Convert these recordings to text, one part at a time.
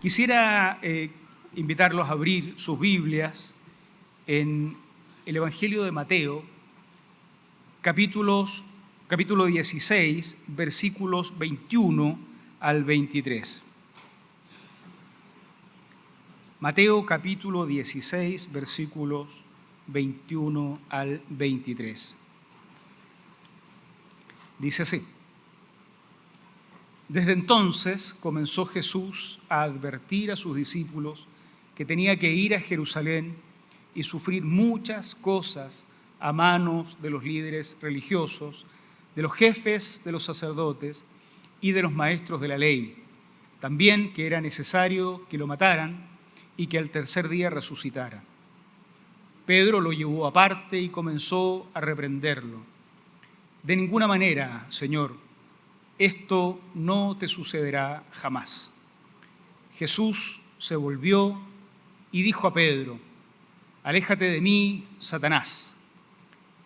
Quisiera invitarlos a abrir sus Biblias en el Evangelio de Mateo, capítulo 16, versículos 21 al 23. Mateo capítulo 16, versículos 21 al 23. Dice así: Desde entonces comenzó Jesús a advertir a sus discípulos que tenía que ir a Jerusalén y sufrir muchas cosas a manos de los líderes religiosos, de los jefes de los sacerdotes y de los maestros de la ley. También que era necesario que lo mataran y que al tercer día resucitara. Pedro lo llevó aparte y comenzó a reprenderlo. De ninguna manera, Señor, esto no te sucederá jamás. Jesús se volvió y dijo a Pedro: Aléjate de mí, Satanás.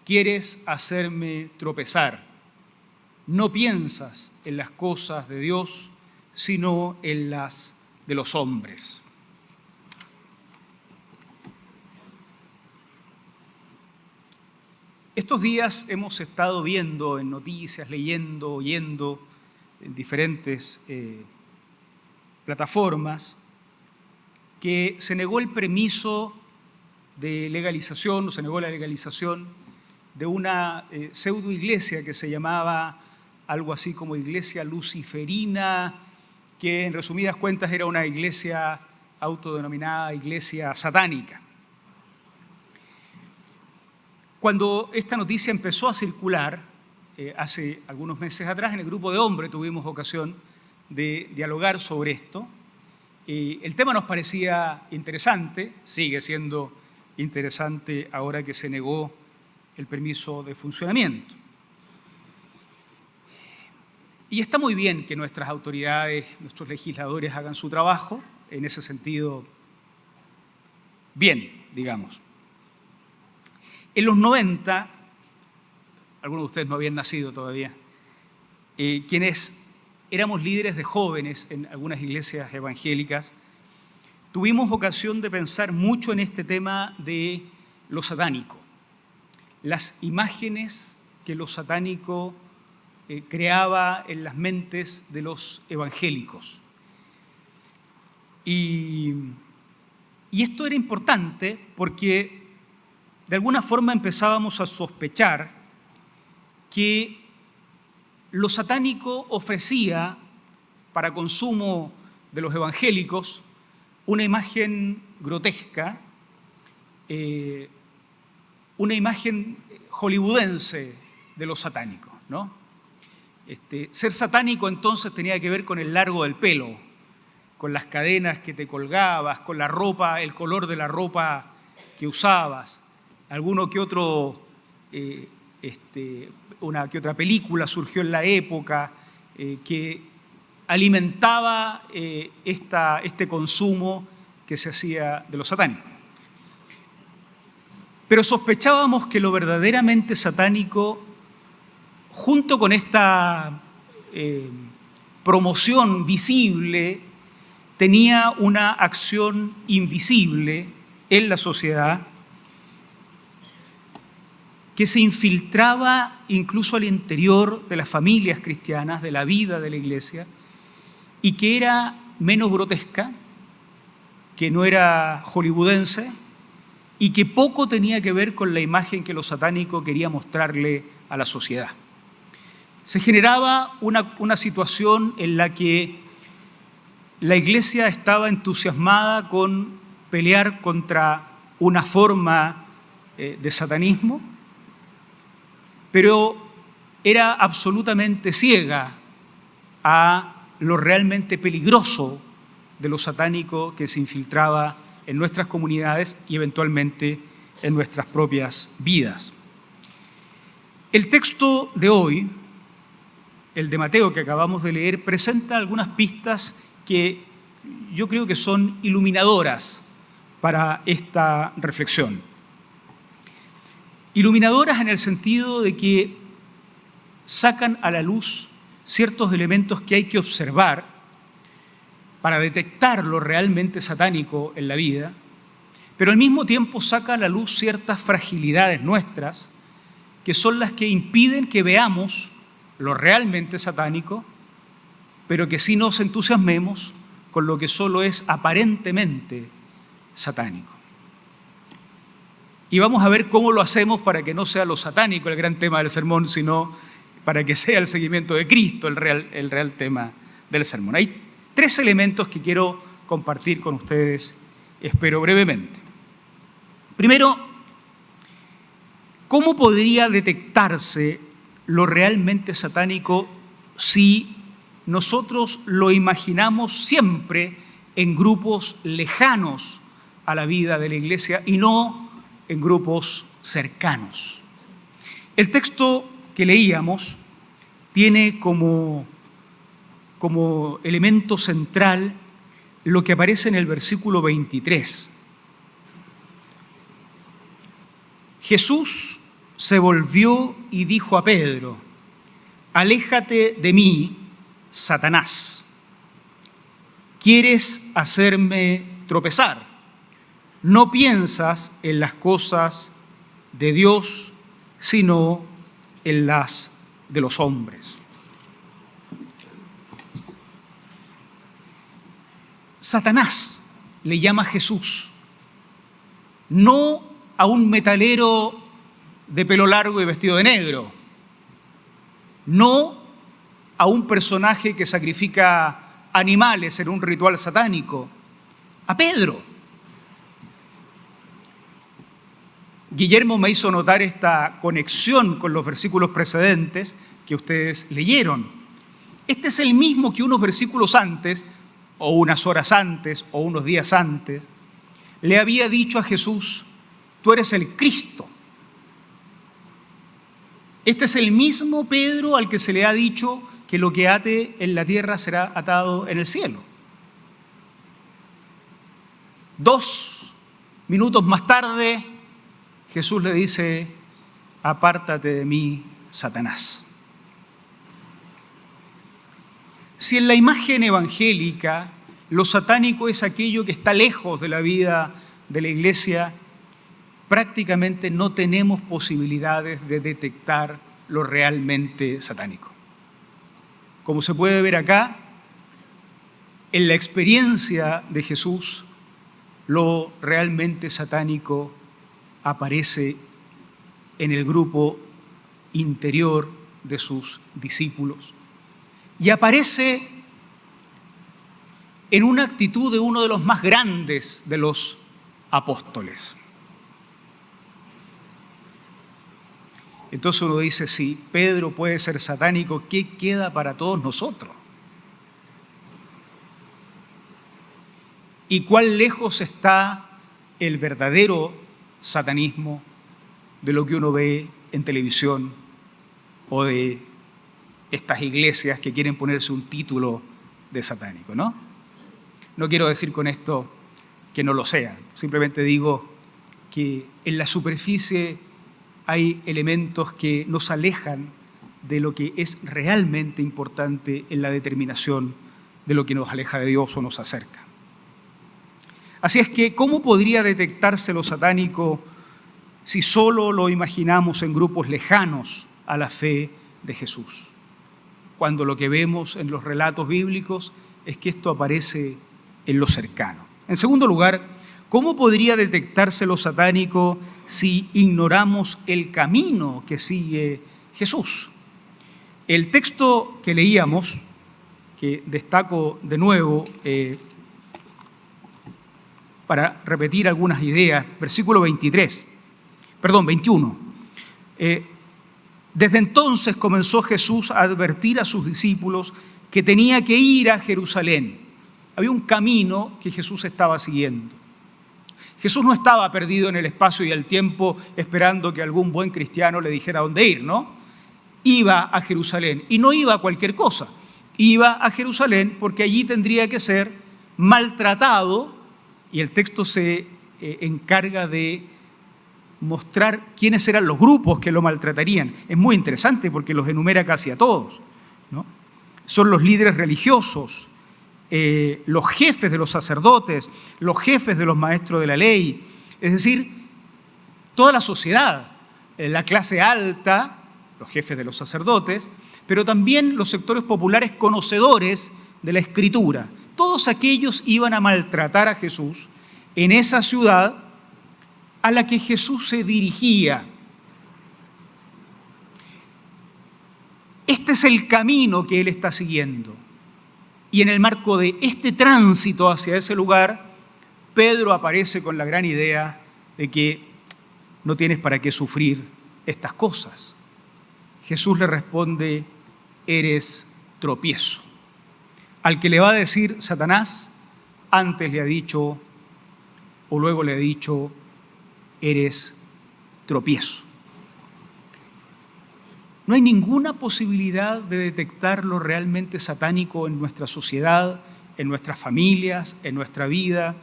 Quieres hacerme tropezar. No piensas en las cosas de Dios, sino en las de los hombres. Estos días hemos estado viendo en noticias, leyendo, oyendo en diferentes plataformas que se negó el permiso de legalización, o se negó la legalización de una pseudo iglesia que se llamaba algo así como iglesia luciferina, que en resumidas cuentas era una iglesia autodenominada iglesia satánica. Cuando esta noticia empezó a circular, hace algunos meses atrás, en el grupo de hombres tuvimos ocasión de dialogar sobre esto. El tema nos parecía interesante, sigue siendo interesante ahora que se negó el permiso de funcionamiento. Y está muy bien que nuestras autoridades, nuestros legisladores hagan su trabajo, en ese sentido, bien, digamos. En los 90, algunos de ustedes no habían nacido todavía, quienes éramos líderes de jóvenes en algunas iglesias evangélicas, tuvimos ocasión de pensar mucho en este tema de lo satánico, las imágenes que lo satánico creaba en las mentes de los evangélicos. Y esto era importante porque de alguna forma empezábamos a sospechar que lo satánico ofrecía para consumo de los evangélicos una imagen grotesca, una imagen hollywoodense de lo satánico, ¿no? Ser satánico entonces tenía que ver con el largo del pelo, con las cadenas que te colgabas, con la ropa, el color de la ropa que usabas. Alguno que otro, una que otra película surgió en la época que alimentaba este consumo que se hacía de lo satánico. Pero sospechábamos que lo verdaderamente satánico, junto con esta promoción visible, tenía una acción invisible en la sociedad que se infiltraba incluso al interior de las familias cristianas, de la vida de la iglesia, y que era menos grotesca, que no era hollywoodense, y que poco tenía que ver con la imagen que lo satánico quería mostrarle a la sociedad. Se generaba una situación en la que la iglesia estaba entusiasmada con pelear contra una forma de satanismo, pero era absolutamente ciega a lo realmente peligroso de lo satánico que se infiltraba en nuestras comunidades y eventualmente en nuestras propias vidas. El texto de hoy, el de Mateo que acabamos de leer, presenta algunas pistas que yo creo que son iluminadoras para esta reflexión. Iluminadoras en el sentido de que sacan a la luz ciertos elementos que hay que observar para detectar lo realmente satánico en la vida, pero al mismo tiempo saca a la luz ciertas fragilidades nuestras que son las que impiden que veamos lo realmente satánico, pero que sí nos entusiasmemos con lo que solo es aparentemente satánico. Y vamos a ver cómo lo hacemos para que no sea lo satánico el gran tema del sermón, sino para que sea el seguimiento de Cristo el real tema del sermón. Hay 3 elementos que quiero compartir con ustedes, espero brevemente. Primero, ¿cómo podría detectarse lo realmente satánico si nosotros lo imaginamos siempre en grupos lejanos a la vida de la iglesia y no en grupos cercanos? El texto que leíamos tiene como elemento central lo que aparece en el versículo 23. Jesús se volvió y dijo a Pedro: «Aléjate de mí, Satanás. Quieres hacerme tropezar. No piensas en las cosas de Dios, sino en las de los hombres». Satanás le llama a Jesús, no a un metalero de pelo largo y vestido de negro, no a un personaje que sacrifica animales en un ritual satánico, a Pedro. Guillermo me hizo notar esta conexión con los versículos precedentes que ustedes leyeron. Este es el mismo que unos versículos antes, o unas horas antes, o unos días antes, le había dicho a Jesús: «Tú eres el Cristo». Este es el mismo Pedro al que se le ha dicho que lo que ate en la tierra será atado en el cielo. 2 minutos más tarde, Jesús le dice: «Apártate de mí, Satanás». Si en la imagen evangélica lo satánico es aquello que está lejos de la vida de la iglesia, prácticamente no tenemos posibilidades de detectar lo realmente satánico. Como se puede ver acá, en la experiencia de Jesús, lo realmente satánico aparece en el grupo interior de sus discípulos y aparece en una actitud de uno de los más grandes de los apóstoles. Entonces uno dice, si Pedro puede ser satánico, ¿qué queda para todos nosotros? ¿Y cuán lejos está el verdadero satanismo de lo que uno ve en televisión o de estas iglesias que quieren ponerse un título de satánico, ¿no? No quiero decir con esto que no lo sean, simplemente digo que en la superficie hay elementos que nos alejan de lo que es realmente importante en la determinación de lo que nos aleja de Dios o nos acerca. Así es que, ¿cómo podría detectarse lo satánico si solo lo imaginamos en grupos lejanos a la fe de Jesús? Cuando lo que vemos en los relatos bíblicos es que esto aparece en lo cercano. En segundo lugar, ¿cómo podría detectarse lo satánico si ignoramos el camino que sigue Jesús? El texto que leíamos, que destaco de nuevo para repetir algunas ideas, versículo 21. Desde entonces comenzó Jesús a advertir a sus discípulos que tenía que ir a Jerusalén. Había un camino que Jesús estaba siguiendo. Jesús no estaba perdido en el espacio y el tiempo esperando que algún buen cristiano le dijera dónde ir, ¿no? Iba a Jerusalén y no iba a cualquier cosa. Iba a Jerusalén porque allí tendría que ser maltratado y el texto se encarga de mostrar quiénes eran los grupos que lo maltratarían. Es muy interesante porque los enumera casi a todos, ¿no? son los líderes religiosos, los jefes de los sacerdotes, los jefes de los maestros de la ley, es decir, toda la sociedad, la clase alta, los jefes de los sacerdotes, pero también los sectores populares conocedores de la Escritura. Todos aquellos iban a maltratar a Jesús en esa ciudad a la que Jesús se dirigía. Este es el camino que él está siguiendo. Y en el marco de este tránsito hacia ese lugar, Pedro aparece con la gran idea de que no tienes para qué sufrir estas cosas. Jesús le responde, eres tropiezo. Al que le va a decir Satanás, antes le ha dicho, o luego le ha dicho, eres tropiezo. No hay ninguna posibilidad de detectar lo realmente satánico en nuestra sociedad, en nuestras familias, en nuestra vida,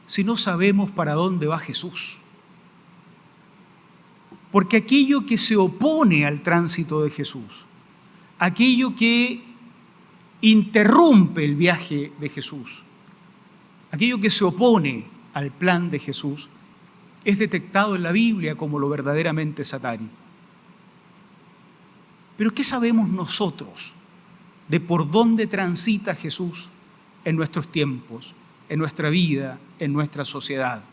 si no sabemos para dónde va Jesús. Porque aquello que se opone al tránsito de Jesús, aquello que interrumpe el viaje de Jesús, aquello que se opone al plan de Jesús, es detectado en la Biblia como lo verdaderamente satánico. Pero ¿qué sabemos nosotros de por dónde transita Jesús en nuestros tiempos, en nuestra vida, en nuestra sociedad?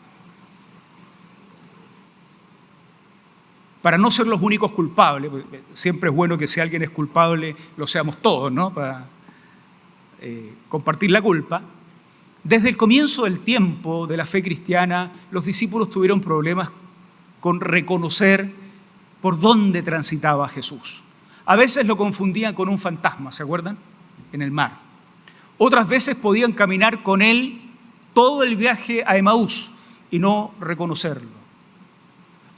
Para no ser los únicos culpables, siempre es bueno que si alguien es culpable lo seamos todos, ¿no? Para compartir la culpa. Desde el comienzo del tiempo de la fe cristiana, los discípulos tuvieron problemas con reconocer por dónde transitaba Jesús. A veces lo confundían con un fantasma, ¿se acuerdan? En el mar. Otras veces podían caminar con él todo el viaje a Emaús y no reconocerlo.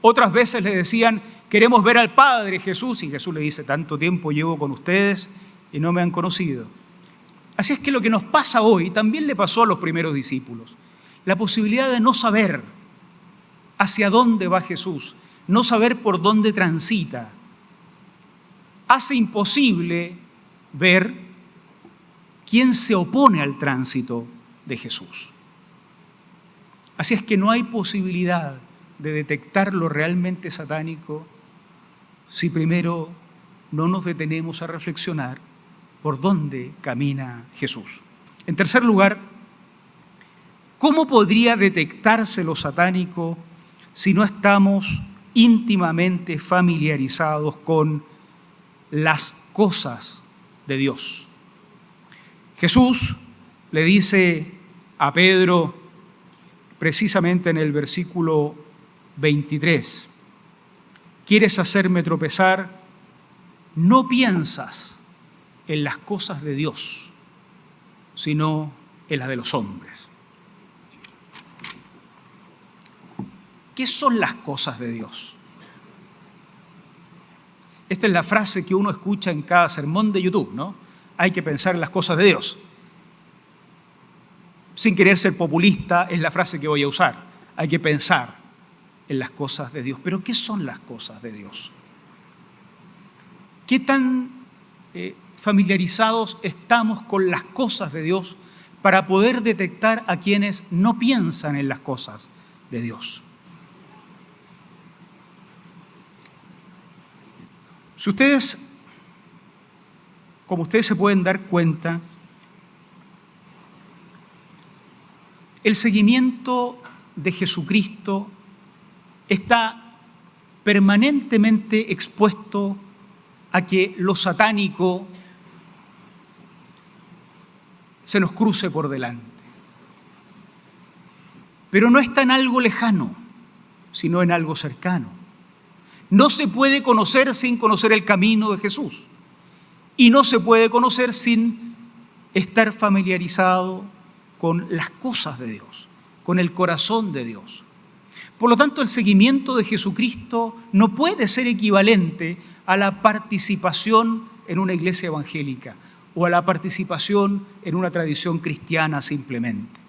Otras veces le decían, queremos ver al Padre, Jesús, y Jesús le dice, tanto tiempo llevo con ustedes y no me han conocido. Así es que lo que nos pasa hoy también le pasó a los primeros discípulos. La posibilidad de no saber hacia dónde va Jesús, no saber por dónde transita, hace imposible ver quién se opone al tránsito de Jesús. Así es que no hay posibilidad de detectar lo realmente satánico si primero no nos detenemos a reflexionar por dónde camina Jesús. En tercer lugar, ¿cómo podría detectarse lo satánico si no estamos íntimamente familiarizados con las cosas de Dios? Jesús le dice a Pedro, precisamente en el versículo 23, ¿quieres hacerme tropezar? No piensas en las cosas de Dios, sino en las de los hombres. ¿Qué son las cosas de Dios? Esta es la frase que uno escucha en cada sermón de YouTube, ¿no? Hay que pensar en las cosas de Dios. Sin querer ser populista, es la frase que voy a usar. Hay que pensar en las cosas de Dios. Pero ¿qué son las cosas de Dios? ¿Qué tan familiarizados estamos con las cosas de Dios para poder detectar a quienes no piensan en las cosas de Dios? Si ustedes, como ustedes se pueden dar cuenta, el seguimiento de Jesucristo está permanentemente expuesto a que lo satánico se nos cruce por delante. Pero no está en algo lejano, sino en algo cercano. No se puede conocer sin conocer el camino de Jesús. Y no se puede conocer sin estar familiarizado con las cosas de Dios, con el corazón de Dios. Por lo tanto, el seguimiento de Jesucristo no puede ser equivalente a la participación en una iglesia evangélica o a la participación en una tradición cristiana simplemente.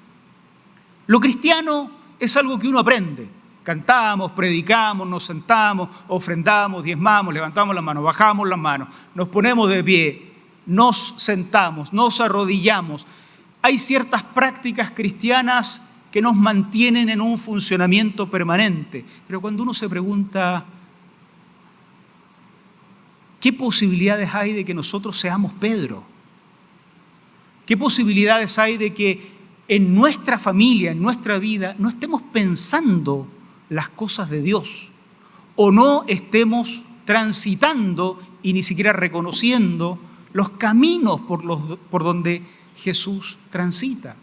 Lo cristiano es algo que uno aprende. Cantamos, predicamos, nos sentamos, ofrendamos, diezmamos, levantamos las manos, bajamos las manos, nos ponemos de pie. nos sentamos, nos arrodillamos. Hay ciertas prácticas cristianas que nos mantienen en un funcionamiento permanente. Pero cuando uno se pregunta, ¿qué posibilidades hay de que nosotros seamos Pedro? ¿Qué posibilidades hay de que en nuestra familia, en nuestra vida, no estemos pensando las cosas de Dios? O no estemos transitando y ni siquiera reconociendo los caminos por donde Jesús transita.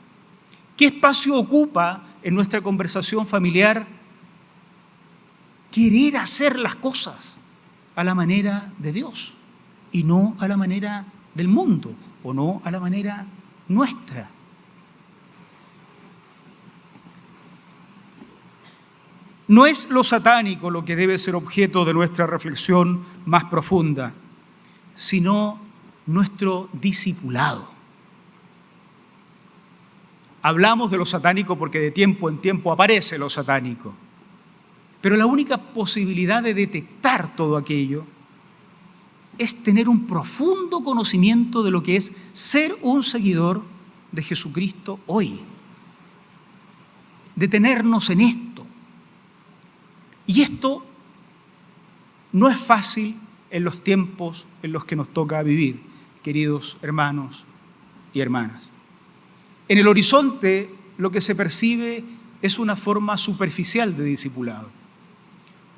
¿Qué espacio ocupa en nuestra conversación familiar querer hacer las cosas a la manera de Dios y no a la manera del mundo o no a la manera nuestra? No es lo satánico lo que debe ser objeto de nuestra reflexión más profunda, sino nuestro discipulado. Hablamos de lo satánico porque de tiempo en tiempo aparece lo satánico, pero la única posibilidad de detectar todo aquello es tener un profundo conocimiento de lo que es ser un seguidor de Jesucristo hoy, detenernos en esto. Y esto no es fácil en los tiempos en los que nos toca vivir, queridos hermanos y hermanas. En el horizonte lo que se percibe es una forma superficial de discipulado,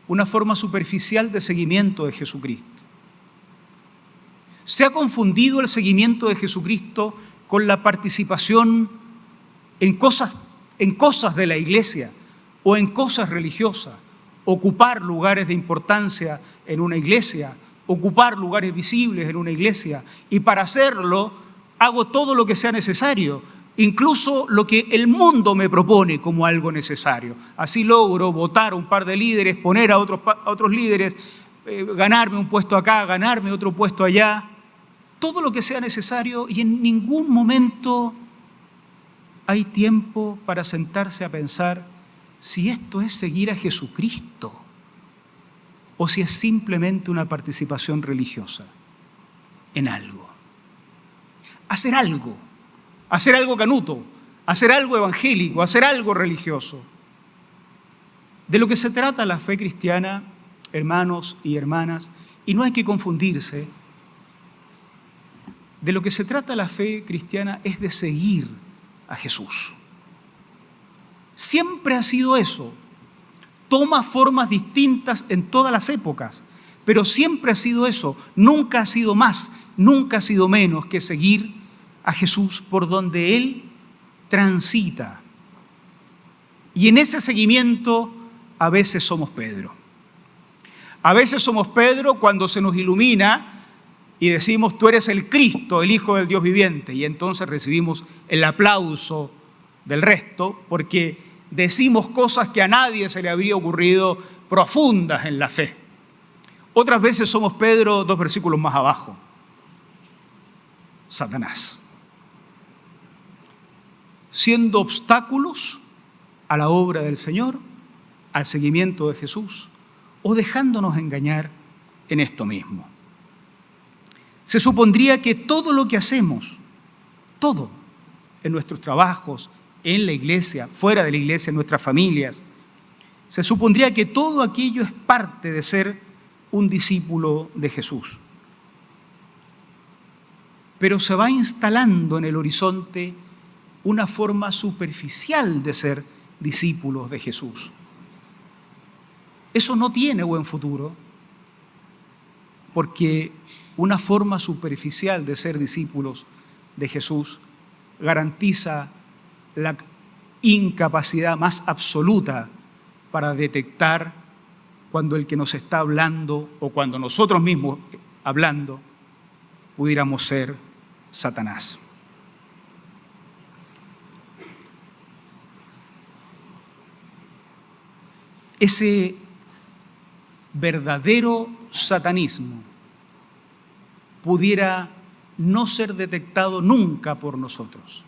una forma superficial de seguimiento de Jesucristo. Se ha confundido el seguimiento de Jesucristo con la participación en cosas de la iglesia o en cosas religiosas. Ocupar lugares de importancia en una iglesia, ocupar lugares visibles en una iglesia, y para hacerlo hago todo lo que sea necesario, incluso lo que el mundo me propone como algo necesario. Así logro votar a un par de líderes, poner a otros líderes, ganarme un puesto acá, ganarme otro puesto allá, todo lo que sea necesario, y en ningún momento hay tiempo para sentarse a pensar si esto es seguir a Jesucristo o si es simplemente una participación religiosa en algo. Hacer algo canuto, hacer algo evangélico, hacer algo religioso. De lo que se trata la fe cristiana, hermanos y hermanas, y no hay que confundirse, de lo que se trata la fe cristiana es de seguir a Jesús. Siempre ha sido eso. Toma formas distintas en todas las épocas, pero siempre ha sido eso. Nunca ha sido más, nunca ha sido menos que seguir a Jesús por donde Él transita. Y en ese seguimiento a veces somos Pedro. A veces somos Pedro cuando se nos ilumina y decimos, tú eres el Cristo, el Hijo del Dios viviente. Y entonces recibimos el aplauso del resto porque decimos cosas que a nadie se le habría ocurrido, profundas en la fe. Otras veces somos Pedro, 2 versículos más abajo, Satanás, siendo obstáculos a la obra del Señor, al seguimiento de Jesús, o dejándonos engañar en esto mismo. Se supondría que todo lo que hacemos, todo, en nuestros trabajos, en la iglesia, fuera de la iglesia, en nuestras familias, se supondría que todo aquello es parte de ser un discípulo de Jesús. Pero se va instalando en el horizonte una forma superficial de ser discípulos de Jesús. Eso no tiene buen futuro, porque una forma superficial de ser discípulos de Jesús garantiza la incapacidad más absoluta para detectar cuando el que nos está hablando o cuando nosotros mismos hablando pudiéramos ser Satanás. Ese verdadero satanismo pudiera no ser detectado nunca por nosotros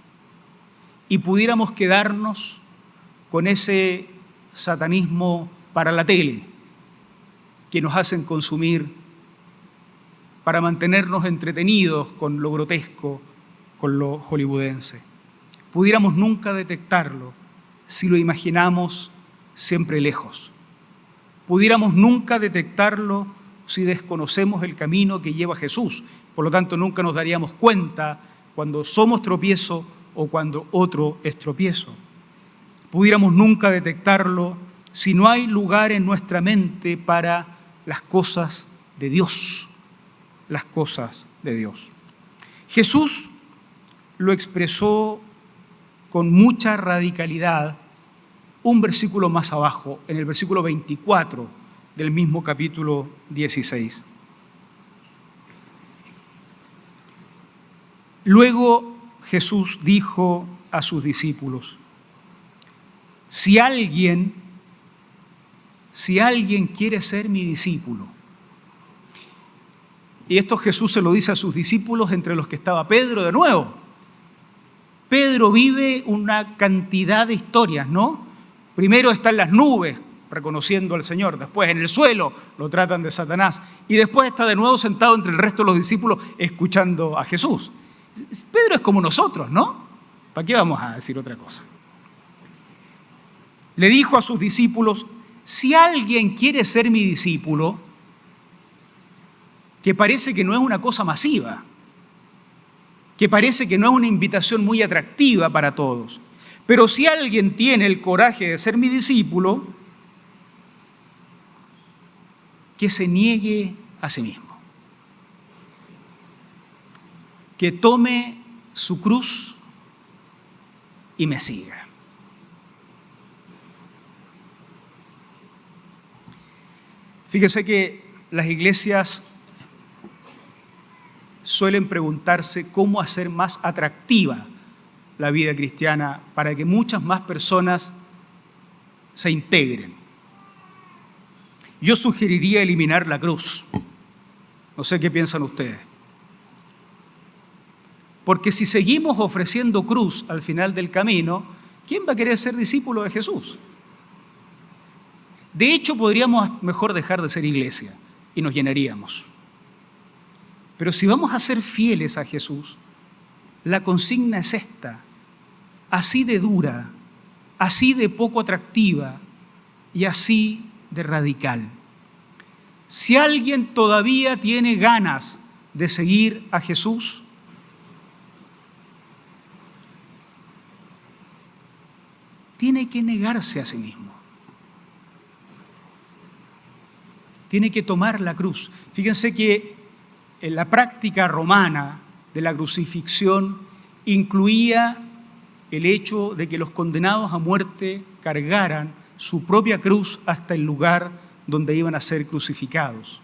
y pudiéramos quedarnos con ese satanismo para la tele que nos hacen consumir para mantenernos entretenidos con lo grotesco, con lo hollywoodense. Pudiéramos nunca detectarlo si lo imaginamos siempre lejos. Pudiéramos nunca detectarlo si desconocemos el camino que lleva a Jesús. Por lo tanto, nunca nos daríamos cuenta cuando somos tropiezo o cuando otro es tropiezo. Pudiéramos nunca detectarlo si no hay lugar en nuestra mente para las cosas de Dios. Las cosas de Dios. Jesús lo expresó con mucha radicalidad un versículo más abajo, en el versículo 24 del mismo capítulo 16. Luego Jesús dijo a sus discípulos: si alguien quiere ser mi discípulo. Y esto Jesús se lo dice a sus discípulos, entre los que estaba Pedro de nuevo. Pedro vive una cantidad de historias, ¿no? Primero está en las nubes, reconociendo al Señor. Después en el suelo lo tratan de Satanás. Y después está de nuevo sentado entre el resto de los discípulos escuchando a Jesús. Pedro es como nosotros, ¿no? ¿Para qué vamos a decir otra cosa? Le dijo a sus discípulos: si alguien quiere ser mi discípulo, que parece que no es una cosa masiva, que parece que no es una invitación muy atractiva para todos, pero si alguien tiene el coraje de ser mi discípulo, que se niegue a sí mismo, que tome su cruz y me siga. Fíjese que las iglesias suelen preguntarse cómo hacer más atractiva la vida cristiana para que muchas más personas se integren. Yo sugeriría eliminar la cruz. No sé qué piensan ustedes. Porque si seguimos ofreciendo cruz al final del camino, ¿quién va a querer ser discípulo de Jesús? De hecho, podríamos mejor dejar de ser iglesia y nos llenaríamos. Pero si vamos a ser fieles a Jesús, la consigna es esta: así de dura, así de poco atractiva y así de radical. Si alguien todavía tiene ganas de seguir a Jesús, tiene que negarse a sí mismo. Tiene que tomar la cruz. Fíjense que en la práctica romana de la crucifixión incluía el hecho de que los condenados a muerte cargaran su propia cruz hasta el lugar donde iban a ser crucificados.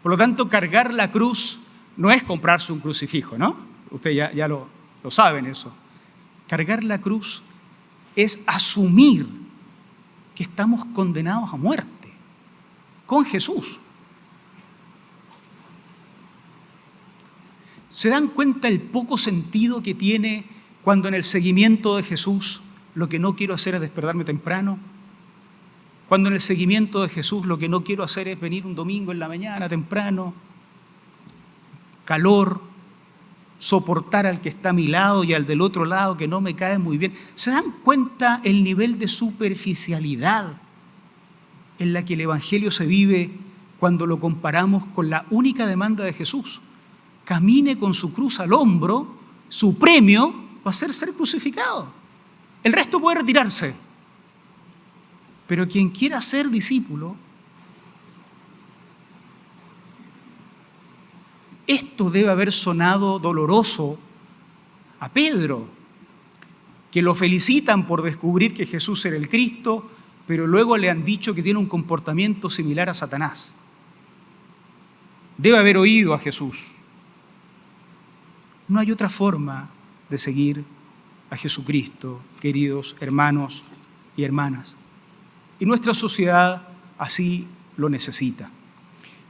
Por lo tanto, cargar la cruz no es comprarse un crucifijo, ¿no? Ustedes ya lo saben eso. Cargar la cruz es asumir que estamos condenados a muerte con Jesús. ¿Se dan cuenta el poco sentido que tiene cuando en el seguimiento de Jesús lo que no quiero hacer es despertarme temprano? Cuando en el seguimiento de Jesús lo que no quiero hacer es venir un domingo en la mañana temprano, calor, soportar al que está a mi lado y al del otro lado que no me cae muy bien. ¿Se dan cuenta el nivel de superficialidad en la que el Evangelio se vive cuando lo comparamos con la única demanda de Jesús? Camine con su cruz al hombro, su premio va a ser crucificado. El resto puede retirarse. Pero quien quiera ser discípulo, esto debe haber sonado doloroso a Pedro, que lo felicitan por descubrir que Jesús era el Cristo, pero luego le han dicho que tiene un comportamiento similar a Satanás. Debe haber oído a Jesús. No hay otra forma de seguir a Jesucristo, queridos hermanos y hermanas. Y nuestra sociedad así lo necesita.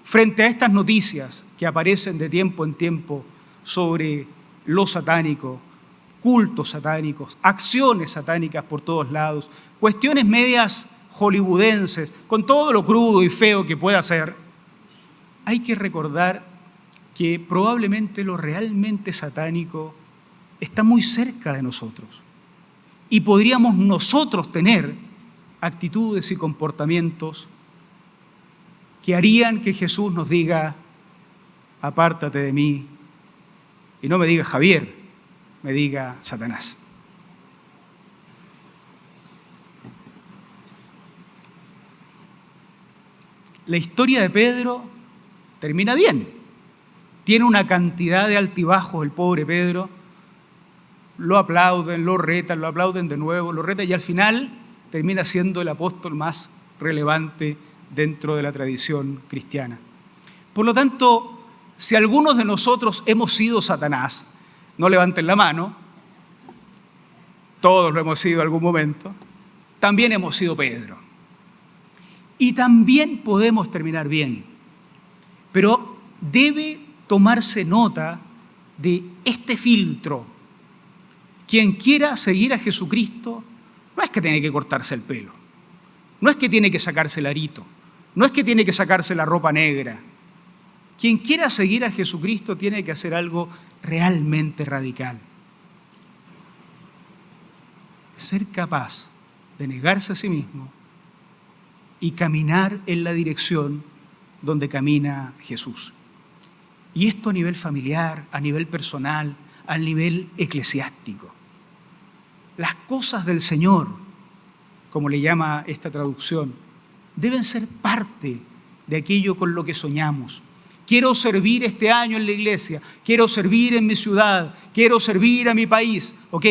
Frente a estas noticias que aparecen de tiempo en tiempo sobre lo satánico, cultos satánicos, acciones satánicas por todos lados, cuestiones medias hollywoodenses, con todo lo crudo y feo que pueda ser, hay que recordar que probablemente lo realmente satánico está muy cerca de nosotros y podríamos nosotros tener actitudes y comportamientos que harían que Jesús nos diga: apártate de mí, y no me diga Javier, me diga Satanás. La historia de Pedro termina bien. Tiene una cantidad de altibajos el pobre Pedro. Lo aplauden, lo retan, lo aplauden de nuevo, lo retan y al final termina siendo el apóstol más relevante dentro de la tradición cristiana. Por lo tanto, si algunos de nosotros hemos sido Satanás, no levanten la mano, todos lo hemos sido en algún momento, también hemos sido Pedro. Y también podemos terminar bien, pero debe tomarse nota de este filtro. Quien quiera seguir a Jesucristo no es que tiene que cortarse el pelo, no es que tiene que sacarse el arito, no es que tiene que sacarse la ropa negra. Quien quiera seguir a Jesucristo tiene que hacer algo realmente radical. Ser capaz de negarse a sí mismo y caminar en la dirección donde camina Jesús. Y esto a nivel familiar, a nivel personal, a nivel eclesiástico. Las cosas del Señor, como le llama esta traducción, deben ser parte de aquello con lo que soñamos. Quiero servir este año en la iglesia, quiero servir en mi ciudad, quiero servir a mi país. Ok,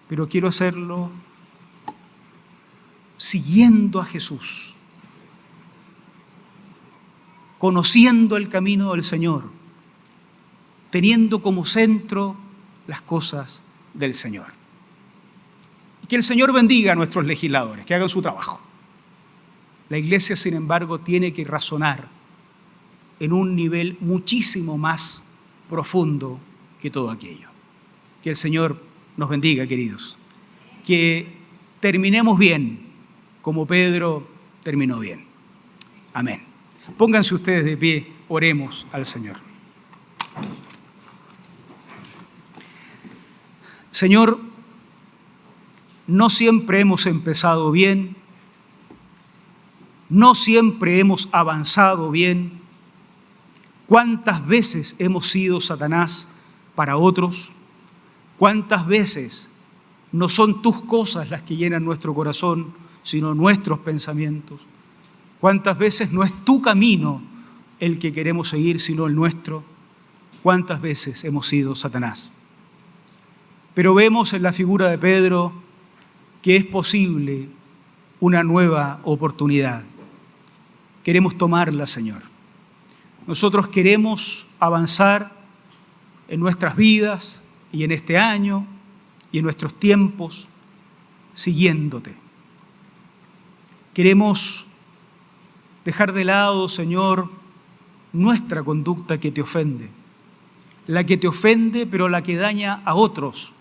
pero quiero hacerlo siguiendo a Jesús, conociendo el camino del Señor, teniendo como centro las cosas del Señor. Y que el Señor bendiga a nuestros legisladores, que hagan su trabajo. La iglesia, sin embargo, tiene que razonar en un nivel muchísimo más profundo que todo aquello. Que el Señor nos bendiga, queridos. Que terminemos bien, como Pedro terminó bien. Amén. Pónganse ustedes de pie, oremos al Señor. Señor, no siempre hemos empezado bien, no siempre hemos avanzado bien. ¿Cuántas veces hemos sido Satanás para otros? ¿Cuántas veces no son tus cosas las que llenan nuestro corazón, sino nuestros pensamientos? ¿Cuántas veces no es tu camino el que queremos seguir, sino el nuestro? ¿Cuántas veces hemos sido Satanás? Pero vemos en la figura de Pedro que es posible una nueva oportunidad. Queremos tomarla, Señor. Nosotros queremos avanzar en nuestras vidas y en este año y en nuestros tiempos siguiéndote. Queremos dejar de lado, Señor, nuestra conducta que te ofende. La que te ofende, pero la que daña a otros,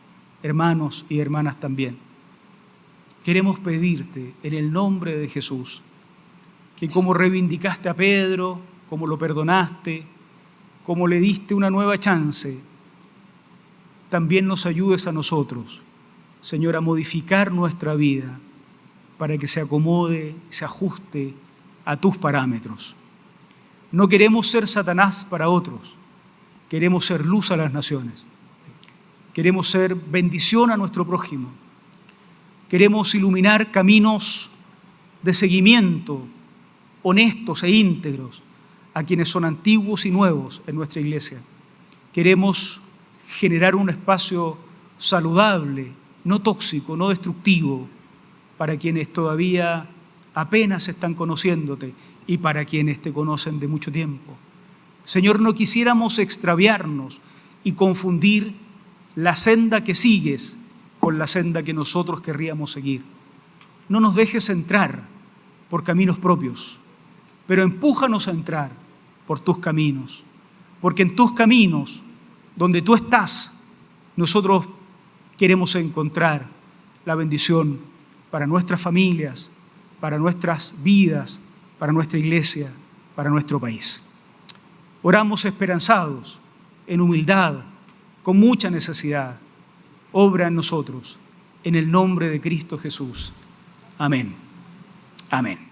hermanos y hermanas también. Queremos pedirte en el nombre de Jesús que como reivindicaste a Pedro, como lo perdonaste, como le diste una nueva chance, también nos ayudes a nosotros, Señor, a modificar nuestra vida para que se acomode, se ajuste a tus parámetros. No queremos ser Satanás para otros, queremos ser luz a las naciones, queremos ser bendición a nuestro prójimo, queremos iluminar caminos de seguimiento honestos e íntegros a quienes son antiguos y nuevos en nuestra iglesia. Queremos generar un espacio saludable, no tóxico, no destructivo, para quienes todavía apenas están conociéndote y para quienes te conocen de mucho tiempo. Señor, no quisiéramos extraviarnos y confundir la senda que sigues con la senda que nosotros querríamos seguir. No nos dejes entrar por caminos propios, pero empújanos a entrar por tus caminos, porque en tus caminos, donde tú estás, nosotros queremos encontrar la bendición para nuestras familias, para nuestras vidas, para nuestra iglesia, para nuestro país. Oramos esperanzados, en humildad, con mucha necesidad. Obra en nosotros, en el nombre de Cristo Jesús. Amén. Amén.